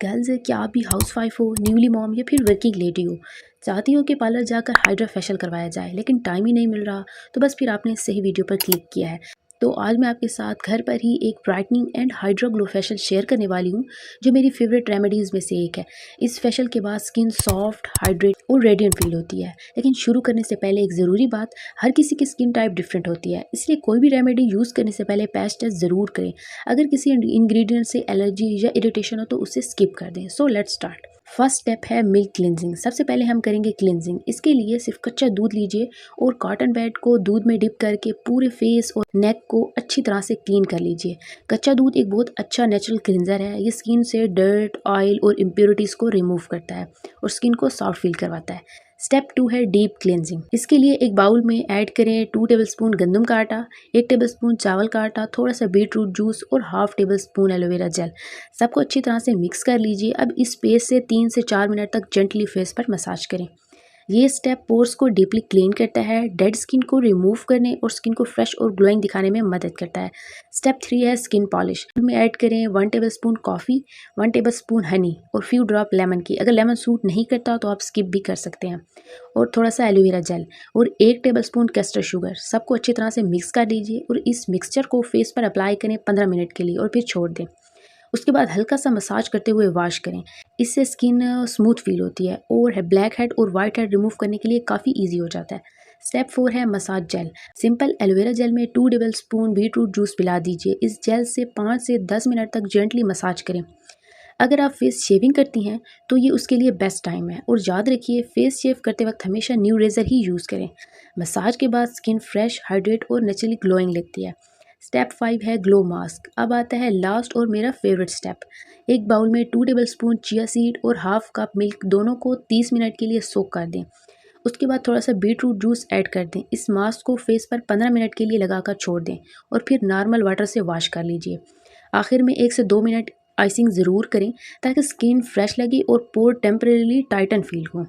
Girls, क्या आप भी हाउस वाइफ हो, न्यूली मॉम या फिर वर्किंग लेडी हो, चाहती हो कि पार्लर जाकर हाइड्रा फेशियल करवाया जाए लेकिन टाइम ही नहीं मिल रहा, तो बस फिर आपने सही वीडियो पर क्लिक किया है। तो आज मैं आपके साथ घर पर ही एक brightening and hydra glow facial share करने वाली हूँ, जो मेरी फेवरेट रेमेडीज़ में से एक है। इस फेशियल के बाद स्किन सॉफ्ट, हाइड्रेट और रेडियंट फील होती है। लेकिन शुरू करने से पहले एक ज़रूरी बात, हर किसी की स्किन टाइप डिफरेंट होती है, इसलिए कोई भी रेमेडी यूज़ करने से पहले पैच टेस्ट ज़रूर करें। अगर किसी इंग्रेडिएंट से एलर्जी या इरिटेशन हो तो उसे स्किप कर दें। So let's start. First step है मिल्क क्लिनजिंग। सबसे पहले हम करेंगे क्लिनजिंग। इसके लिए सिर्फ कच्चा दूध लीजिए और कॉटन पैड को दूध में डिप करके पूरे फेस और नेक को अच्छी तरह से क्लीन कर लीजिए। कच्चा दूध एक बहुत अच्छा नेचुरल क्लिनजर है। ये स्किन से डर्ट, ऑयल और इम्प्योरिटीज़ को रिमूव करता है और स्किन को सॉफ्ट फील करवाता है। स्टेप 2 है डीप क्लिनजिंग। इसके लिए एक बाउल में ऐड करें 2 टेबलस्पून गंदम का आटा, 1 टेबलस्पून चावल का आटा, थोड़ा सा बीटरूट जूस और हाफ टेबलस्पून एलोवेरा जेल। सबको अच्छी तरह से मिक्स कर लीजिए। अब इस पेस्ट से 3 से 4 मिनट तक जेंटली फेस पर मसाज करें। ये स्टेप पोर्स को डीपली क्लीन करता है, डेड स्किन को रिमूव करने और स्किन को फ्रेश और ग्लोइंग दिखाने में मदद करता है। स्टेप 3 है स्किन पॉलिश। में ऐड करें 1 टेबलस्पून कॉफ़ी, 1 टेबलस्पून हनी और फ्यू ड्रॉप लेमन की। अगर लेमन सूट नहीं करता तो आप स्किप भी कर सकते हैं। और थोड़ा सा एलोवेरा जेल और 1 टेबलस्पून कैस्टर शुगर। सबको अच्छी तरह से मिक्स कर लीजिए और इस मिक्सचर को फेस पर अप्लाई करें 15 मिनट के लिए और फिर छोड़ दें। उसके बाद हल्का सा मसाज करते हुए वॉश करें। इससे स्किन स्मूथ फील होती है और ब्लैक हेड और वाइट हेड रिमूव करने के लिए काफ़ी ईजी हो जाता है। स्टेप 4 है massage gel. Simple aloe vera gel में 2 टेबलस्पून बीटरूट जूस पिला दीजिए। इस जेल से 5 से 10 मिनट तक जेंटली मसाज करें। अगर आप फेस शेविंग करती हैं तो ये उसके लिए बेस्ट टाइम है। और याद रखिए, फेस शेव करते वक्त हमेशा न्यू रेज़र ही यूज़ करें। मसाज के बाद स्किन फ्रेश, हाइड्रेट और नेचुरली ग्लोइंग लगती है। स्टेप 5 है ग्लो मास्क। अब आता है लास्ट और मेरा फेवरेट स्टेप। एक बाउल में 2 टेबलस्पून चिया सीड और हाफ कप मिल्क, दोनों को 30 मिनट के लिए सोक कर दें। उसके बाद थोड़ा सा बीटरूट जूस ऐड कर दें। इस मास्क को फेस पर 15 मिनट के लिए लगाकर छोड़ दें और फिर नॉर्मल वाटर से वॉश कर लीजिए। आखिर में 1 से 2 मिनट आइसिंग ज़रूर करें ताकि स्किन फ्रेश लगे और पोर टेम्परेली टाइटन फील हो।